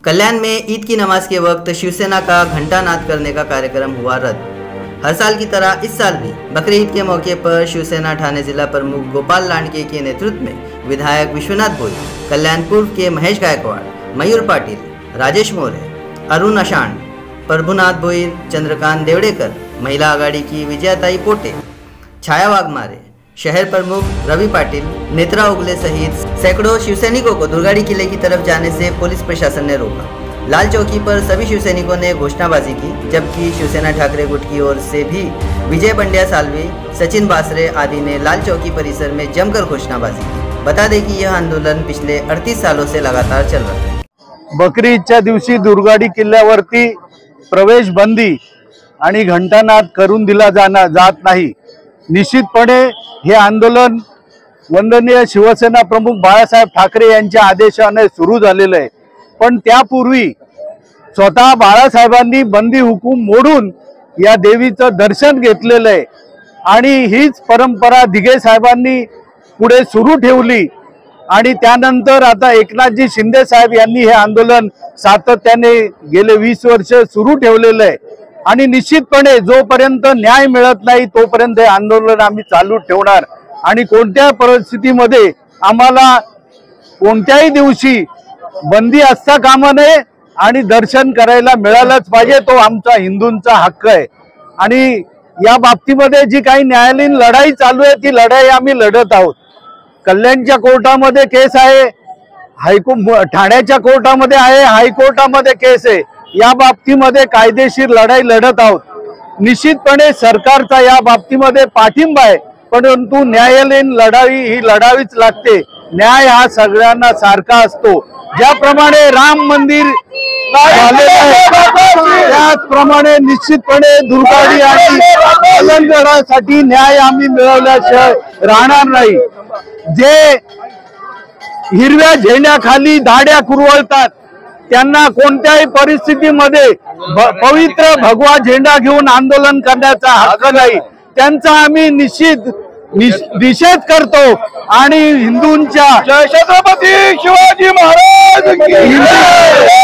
कल्याण में ईद की नमाज के वक्त शिवसेना का घंटा नाद करने का कार्यक्रम हुआ रद्द। हर साल की तरह इस साल भी बकरी ईद के मौके पर शिवसेना ठाणे जिला प्रमुख गोपाल लांडगे के नेतृत्व में विधायक विश्वनाथ भोई, कल्याण पूर्व के महेश गायकवाड़, मयूर पाटिल, राजेश मोरे, अरुण अशाण, प्रभुनाथ भोईर, चंद्रकांत देवड़ेकर, महिला आघाड़ी की विजयाताई पोटे, छाया वाघमारे, शहर प्रमुख रवि पाटिल, नेत्रा उगले सहित सैकड़ों शिवसैनिकों को दुर्गाड़ी किले की तरफ जाने से पुलिस प्रशासन ने रोका। लाल चौकी पर सभी शिवसैनिकों ने घोषणाबाजी की, जबकि शिवसेना ठाकरे गुट की ओर से भी विजय पंड्या सालवी, सचिन बासरे आदि ने लाल चौकी परिसर में जमकर घोषणाबाजी की। बता दें कि यह आंदोलन पिछले 38 सालों से लगातार चल रहा है। बकरी ईदच्या दिवशी दुर्गाड़ी किल्ल्यावरती प्रवेश बंदी आणि घंटानाद करून दिला जात नाही। निश्चितपणे हे आंदोलन वंदनीय शिवसेना प्रमुख बाळासाहेब ठाकरे यांच्या आदेशाने सुरू झालेलं आहे, पण त्यापूर्वी स्वतः बाळासाहेबांनी बंदी हुकूम मोडून या देवीचं दर्शन घेतलेलं आहे आणि हीच परंपरा दिघे साहेबांनी पुढे सुरू ठेवली आणि त्यानंतर आता एकनाथजी शिंदे साहेब यांनी हे आंदोलन सातत्याने गेले 20 वर्ष सुरू ठेवलेलं आहे आणि निश्चितपणे जोपर्यंत न्याय मिळत नाही तोपर्यंत हे आंदोलन आम्ही चालू ठेवणार आणि कोणत्या परिस्थितीमध्ये आम्हाला कोणत्याही दिवशी बंदी असता कामा नये आणि दर्शन करायला मिळालंच पाहिजे। तो आमचा हिंदूंचा हक्क आहे आणि या बाबतीमध्ये जी काही न्यायालयीन लढाई चालू आहे ती लढाई आम्ही लढत आहोत। कल्याणच्या कोर्टामध्ये केस आहे, ठाण्याच्या कोर्टामध्ये आहे, हायकोर्टामध्ये केस आहे। या बाबतीमध्ये कायदेशीर लढाई लढत आहोत। निश्चितपणे सरकारचा या बाबतीमध्ये पाठिंबा आहे, परंतु न्यायालयीन लढाई ही लढावीच लागते। न्याय हा सगळ्यांना सारखा असतो। ज्याप्रमाणे राम मंदिर झालेलं आहे त्याचप्रमाणे निश्चितपणे दुर्गाड़ी आणि तेलंगणासाठी न्याय आम्ही मिळवल्याशिवाय राहणार नाही। जे हिरव्या झेंड्याखाली दाढ्या कुरवळतात त्यांना कोणत्याही परिस्थितीमध्ये पवित्र भगवा झेंडा घेऊन आंदोलन करण्याचा हक्क नाही। त्यांचा आम्ही निषेध करतो आणि हिंदूंच्या जय छत्रपती शिवाजी महाराज की जय।